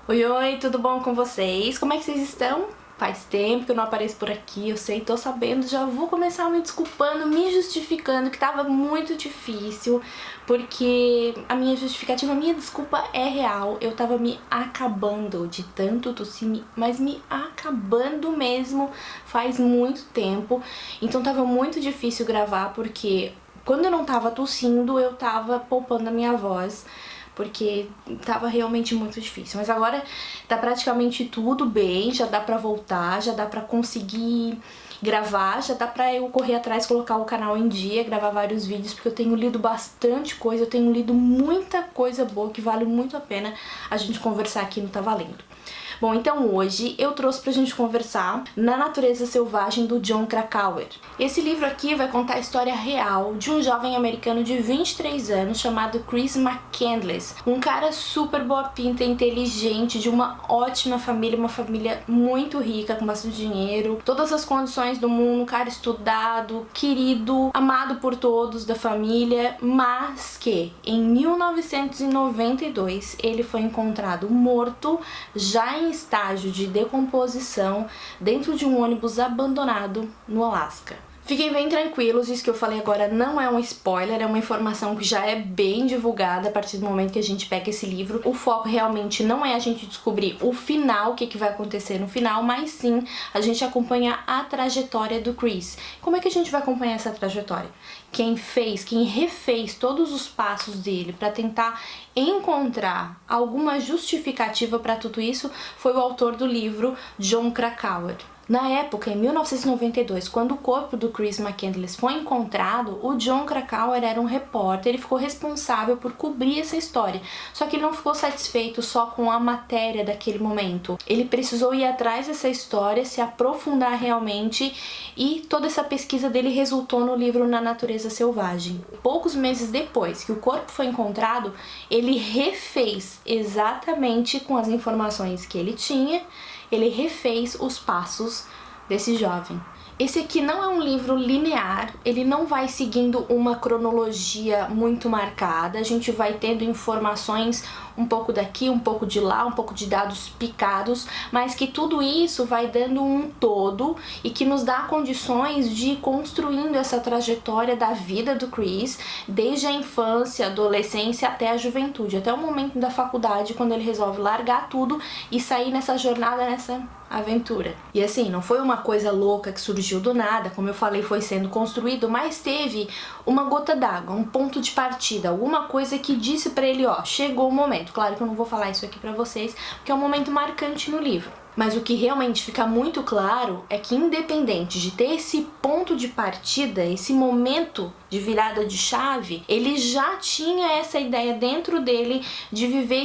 Oi, oi, tudo bom com vocês? Como é que vocês estão? Faz tempo que eu não apareço por aqui, eu sei, tô sabendo, já vou começar me desculpando, me justificando que tava muito difícil, porque a minha justificativa, a minha desculpa é real, eu tava me acabando de tanto tossir, mas me acabando mesmo faz muito tempo, então tava muito difícil gravar, porque quando eu não tava tossindo, eu tava poupando a minha voz, porque tava realmente muito difícil. Mas agora tá praticamente tudo bem, já dá pra voltar, já dá pra conseguir gravar, já dá pra eu correr atrás, colocar o canal em dia, gravar vários vídeos, porque eu tenho lido bastante coisa, eu tenho lido muita coisa boa que vale muito a pena a gente conversar aqui no Tá Valendo. Bom, então hoje eu trouxe pra gente conversar Na Natureza Selvagem, do Jon Krakauer. Esse livro aqui vai contar a história real de um jovem americano de 23 anos chamado Chris McCandless, um cara super boa pinta, inteligente, de uma ótima família, uma família muito rica, com bastante dinheiro, todas as condições do mundo, um cara estudado, querido, amado por todos da família, mas que em 1992 ele foi encontrado morto, já em estágio de decomposição, dentro de um ônibus abandonado no Alasca. Fiquem bem tranquilos, isso que eu falei agora não é um spoiler, é uma informação que já é bem divulgada a partir do momento que a gente pega esse livro. O foco realmente não é a gente descobrir o final, o que vai acontecer no final, mas sim a gente acompanhar a trajetória do Chris. Como é que a gente vai acompanhar essa trajetória? Quem refez todos os passos dele para tentar encontrar alguma justificativa para tudo isso foi o autor do livro, Jon Krakauer. Na época, em 1992, quando o corpo do Chris McCandless foi encontrado, o Jon Krakauer era um repórter, ele ficou responsável por cobrir essa história. Só que ele não ficou satisfeito só com a matéria daquele momento. Ele precisou ir atrás dessa história, se aprofundar realmente, e toda essa pesquisa dele resultou no livro Na Natureza Selvagem. Poucos meses depois que o corpo foi encontrado, ele refez exatamente com as informações que ele tinha, ele refez os passos desse jovem. Esse aqui não é um livro linear, ele não vai seguindo uma cronologia muito marcada, a gente vai tendo informações um pouco daqui, um pouco de lá, um pouco de dados picados, mas que tudo isso vai dando um todo e que nos dá condições de ir construindo essa trajetória da vida do Chris, desde a infância, adolescência até a juventude, até o momento da faculdade, quando ele resolve largar tudo e sair nessa jornada, nessa aventura. E assim, não foi uma coisa louca que surgiu do nada, como eu falei, foi sendo construído, mas teve uma gota d'água, um ponto de partida, alguma coisa que disse pra ele, ó, chegou o momento. Claro que eu não vou falar isso aqui pra vocês, porque é um momento marcante no livro. Mas o que realmente fica muito claro é que, independente de ter esse ponto de partida, esse momento de virada de chave, ele já tinha essa ideia dentro dele de viver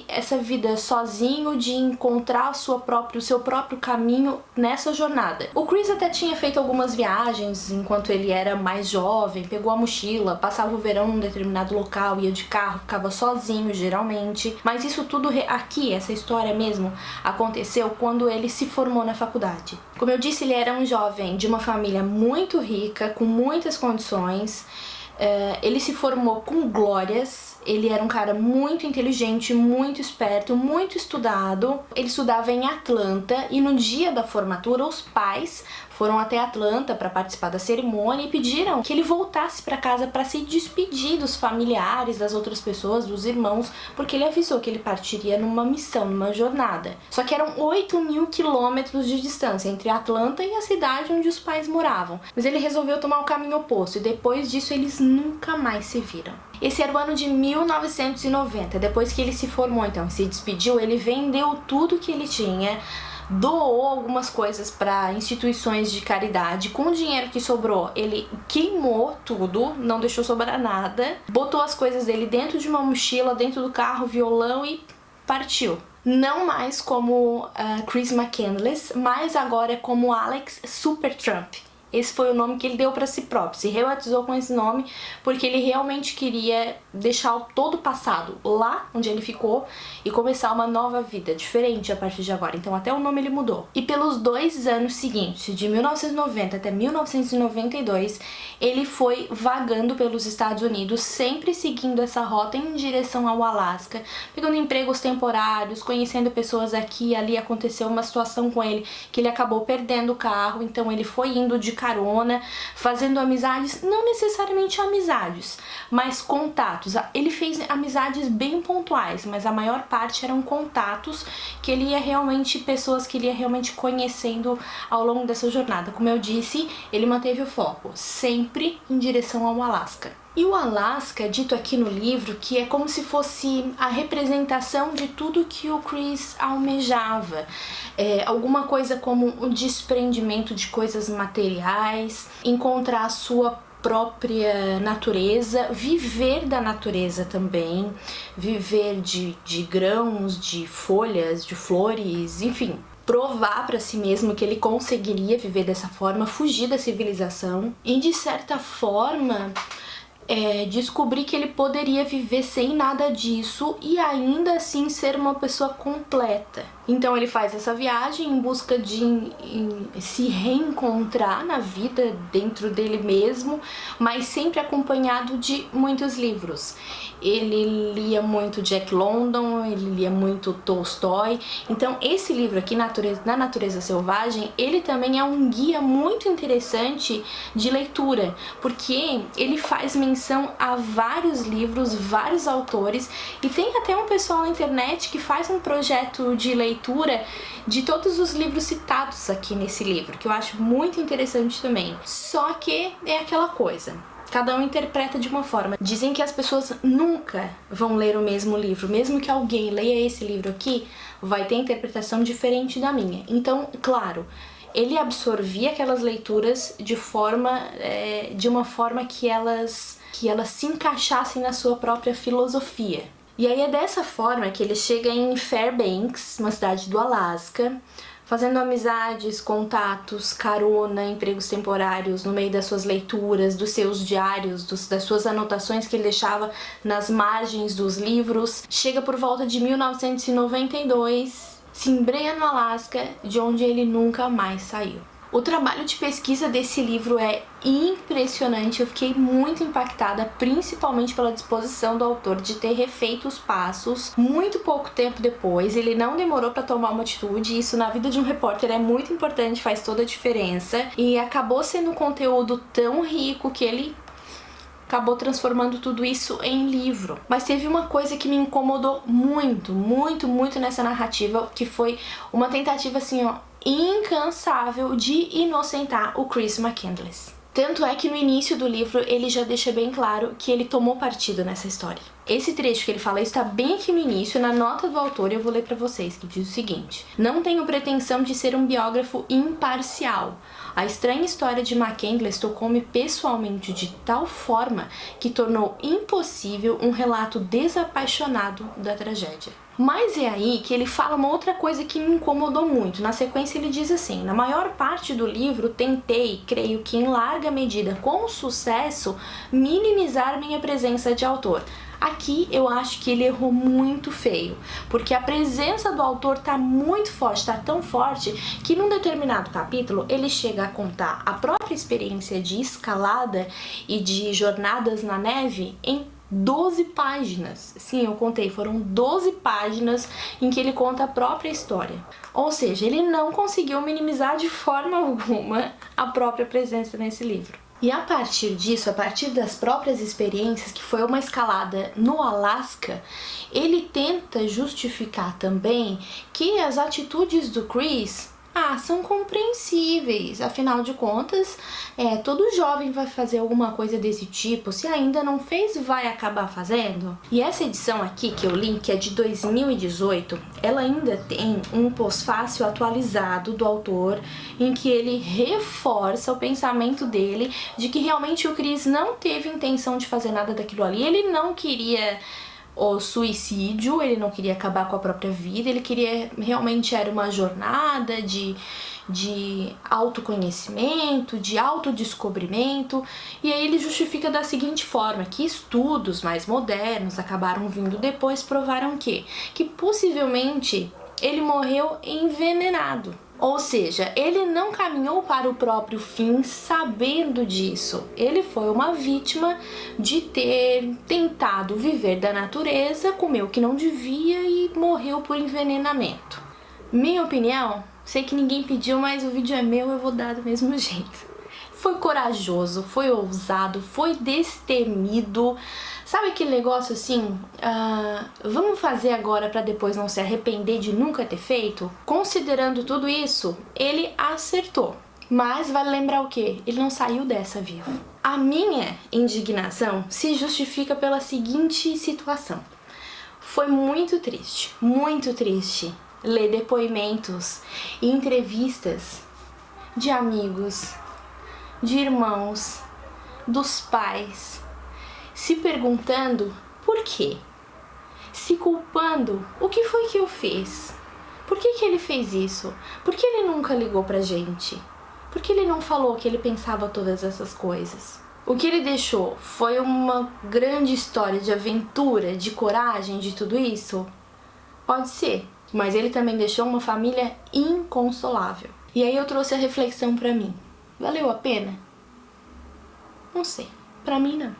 essa vida sozinho, de encontrar o seu próprio caminho nessa jornada. O Chris até tinha feito algumas viagens enquanto ele era mais jovem, pegou a mochila, passava o verão num determinado local, ia de carro, ficava sozinho geralmente, mas isso tudo aqui, essa história mesmo, aconteceu quando ele se formou na faculdade. Como eu disse, ele era um jovem de uma família muito rica, com muitas condições. Ele se formou com glórias, ele era um cara muito inteligente, muito esperto, muito estudado. Ele estudava em Atlanta e no dia da formatura os pais foram até Atlanta para participar da cerimônia e pediram que ele voltasse para casa para se despedir dos familiares, das outras pessoas, dos irmãos, porque ele avisou que ele partiria numa missão, numa jornada. Só que eram 8.000 quilômetros de distância entre Atlanta e a cidade onde os pais moravam. Mas ele resolveu tomar o caminho oposto e depois disso eles nunca mais se viram. Esse era o ano de 1990, depois que ele se formou, então, se despediu, ele vendeu tudo que ele tinha, doou algumas coisas para instituições de caridade. Com o dinheiro que sobrou, ele queimou tudo, não deixou sobrar nada, botou as coisas dele dentro de uma mochila, dentro do carro, violão e partiu. Não mais como Chris McCandless, mas agora como Alex Supertramp. Esse foi o nome que ele deu para si próprio, se rebatizou com esse nome porque ele realmente queria deixar todo o passado lá onde ele ficou e começar uma nova vida, diferente a partir de agora. Então até o nome ele mudou. E pelos 2 anos seguintes, de 1990 até 1992, ele foi vagando pelos Estados Unidos, sempre seguindo essa rota em direção ao Alasca, pegando empregos temporários, conhecendo pessoas aqui e ali. Aconteceu uma situação com ele que ele acabou perdendo o carro, então ele foi indo de carona, fazendo amizades, não necessariamente amizades, mas contatos. Ele fez amizades bem pontuais, mas a maior parte eram contatos que ele ia realmente, pessoas que ele ia realmente conhecendo ao longo dessa jornada. Como eu disse, ele manteve o foco sempre em direção ao Alasca. E o Alasca, dito aqui no livro, que é como se fosse a representação de tudo que o Chris almejava. Alguma coisa como o desprendimento de coisas materiais, encontrar a sua própria natureza, viver da natureza também, viver de grãos, de folhas, de flores, enfim. Provar para si mesmo que ele conseguiria viver dessa forma, fugir da civilização e, de certa forma, descobrir que ele poderia viver sem nada disso e ainda assim ser uma pessoa completa. Então ele faz essa viagem em busca de se reencontrar na vida dentro dele mesmo, mas sempre acompanhado de muitos livros. Ele lia muito Jack London, ele lia muito Tolstói. Então esse livro aqui, Na Natureza Selvagem, ele também é um guia muito interessante de leitura, porque ele faz menção a vários livros, vários autores, e tem até um pessoal na internet que faz um projeto de leitura de todos os livros citados aqui nesse livro, que eu acho muito interessante também. Só que é aquela coisa, cada um interpreta de uma forma. Dizem que as pessoas nunca vão ler o mesmo livro, mesmo que alguém leia esse livro aqui, vai ter interpretação diferente da minha. Então, claro, ele absorvia aquelas leituras de uma forma que elas se encaixassem na sua própria filosofia. E aí é dessa forma que ele chega em Fairbanks, uma cidade do Alasca, fazendo amizades, contatos, carona, empregos temporários no meio das suas leituras, dos seus diários, das suas anotações que ele deixava nas margens dos livros. Chega por volta de 1992, se embrenha no Alasca, de onde ele nunca mais saiu. O trabalho de pesquisa desse livro é impressionante, eu fiquei muito impactada, principalmente pela disposição do autor de ter refeito os passos muito pouco tempo depois. Ele não demorou para tomar uma atitude, e isso na vida de um repórter é muito importante, faz toda a diferença, e acabou sendo um conteúdo tão rico que ele acabou transformando tudo isso em livro. Mas teve uma coisa que me incomodou muito, muito, muito nessa narrativa, que foi uma tentativa assim, incansável de inocentar o Chris McCandless. Tanto é que no início do livro ele já deixa bem claro que ele tomou partido nessa história. Esse trecho que ele fala está bem aqui no início, na nota do autor, e eu vou ler para vocês, que diz o seguinte: "Não tenho pretensão de ser um biógrafo imparcial. A estranha história de McCandless tocou-me pessoalmente de tal forma que tornou impossível um relato desapaixonado da tragédia." Mas é aí que ele fala uma outra coisa que me incomodou muito. Na sequência ele diz assim: "Na maior parte do livro tentei, creio que em larga medida com sucesso, minimizar minha presença de autor." Aqui eu acho que ele errou muito feio, porque a presença do autor tá muito forte, tá tão forte que num determinado capítulo ele chega a contar a própria experiência de escalada e de jornadas na neve em 12 páginas. Sim, eu contei, foram 12 páginas em que ele conta a própria história. Ou seja, ele não conseguiu minimizar de forma alguma a própria presença nesse livro. E a partir disso, a partir das próprias experiências, que foi uma escalada no Alasca, ele tenta justificar também que as atitudes do Chris são compreensíveis. Afinal de contas, todo jovem vai fazer alguma coisa desse tipo. Se ainda não fez, vai acabar fazendo. E essa edição aqui que eu li, que é de 2018, ela ainda tem um pós-fácil atualizado do autor, em que ele reforça o pensamento dele de que realmente o Chris não teve intenção de fazer nada daquilo ali. Ele não queria o suicídio, ele não queria acabar com a própria vida, ele queria, realmente era uma jornada de autoconhecimento, de autodescobrimento, e aí ele justifica da seguinte forma, que estudos mais modernos acabaram vindo depois, provaram que possivelmente ele morreu envenenado. Ou seja, ele não caminhou para o próprio fim sabendo disso. Ele foi uma vítima de ter tentado viver da natureza, comeu o que não devia e morreu por envenenamento. Minha opinião, sei que ninguém pediu, mas o vídeo é meu, eu vou dar do mesmo jeito. Foi corajoso, foi ousado, foi destemido. Sabe aquele negócio assim, vamos fazer agora para depois não se arrepender de nunca ter feito? Considerando tudo isso, ele acertou. Mas vale lembrar o quê? Ele não saiu dessa vivo. A minha indignação se justifica pela seguinte situação. Foi muito triste ler depoimentos e entrevistas de amigos, de irmãos, dos pais, se perguntando por quê, se culpando, o que foi que eu fiz? Por que ele fez isso? Por que ele nunca ligou pra gente? Por que ele não falou que ele pensava todas essas coisas? O que ele deixou foi uma grande história de aventura, de coragem, de tudo isso? Pode ser, mas ele também deixou uma família inconsolável. E aí eu trouxe a reflexão pra mim. Valeu a pena? Não sei, pra mim não.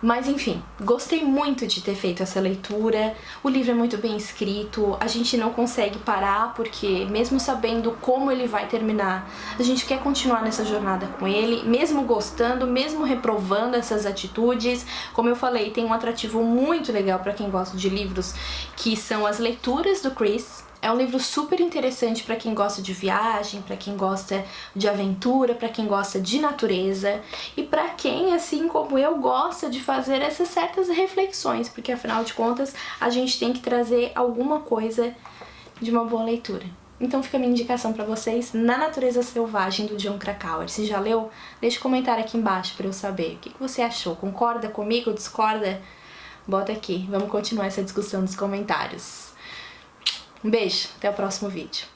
Mas enfim, gostei muito de ter feito essa leitura, o livro é muito bem escrito, a gente não consegue parar porque mesmo sabendo como ele vai terminar, a gente quer continuar nessa jornada com ele, mesmo gostando, mesmo reprovando essas atitudes. Como eu falei, tem um atrativo muito legal para quem gosta de livros, que são as leituras do Chris. É um livro super interessante para quem gosta de viagem, para quem gosta de aventura, para quem gosta de natureza e para quem, assim como eu, gosta de fazer essas certas reflexões, porque afinal de contas a gente tem que trazer alguma coisa de uma boa leitura. Então fica a minha indicação para vocês, Na Natureza Selvagem, do Jon Krakauer. Se já leu, deixa um comentário aqui embaixo para eu saber. O que você achou? Concorda comigo? Discorda? Bota aqui, vamos continuar essa discussão nos comentários. Um beijo, até o próximo vídeo.